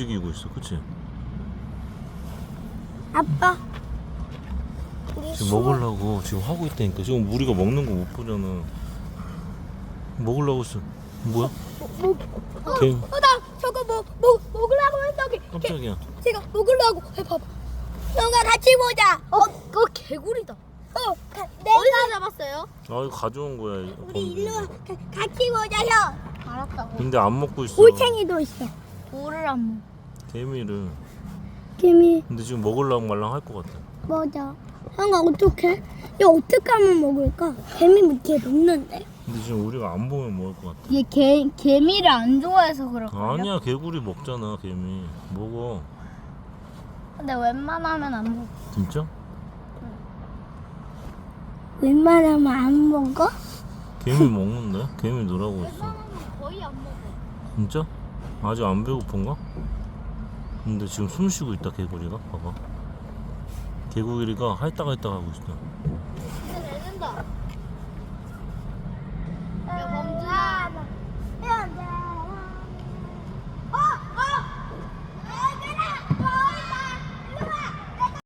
움직이고 있어, 그치? 아빠. 지금 먹으려고 지금 하고 있다니까. 지금 우리가 먹는 거 못 보잖아. 먹으려고 했어. 뭐야? 개. 나 저거 먹으려고 했더니 깜짝이야. 제가 먹으려고 해봐봐. 너가 같이 보자. 그거 개구리다. 어디서 잡았어요? 아, 이거 가져온 거야. 우리 일로 같이 보자 형. 알았다고. 근데 안 먹고 있어. 올챙이도 있어. 돌을 안 먹어. 개미를. 개미 근데 지금 먹으려고 말랑 할 것 같아. 맞아. 형아 어떡해? 이거 어떻게 하면 먹을까? 개미 밑에 먹는데. 근데 지금 우리가 안 보면 먹을 것 같아. 얘 개미를 안 좋아해서 그럴까요? 아니야, 개구리 먹잖아, 개미. 먹어. 근데 웬만하면 안 먹어. 진짜? 웬만하면 안 먹어? 개미 먹는데? 개미 놀라고 있어. 웬만하면 거의 안 먹어. 진짜? 아직 안 배고픈가? 근데 지금 숨 쉬고 있다, 개구리가. 봐봐. 개구리가 할딱할딱 하고 있어.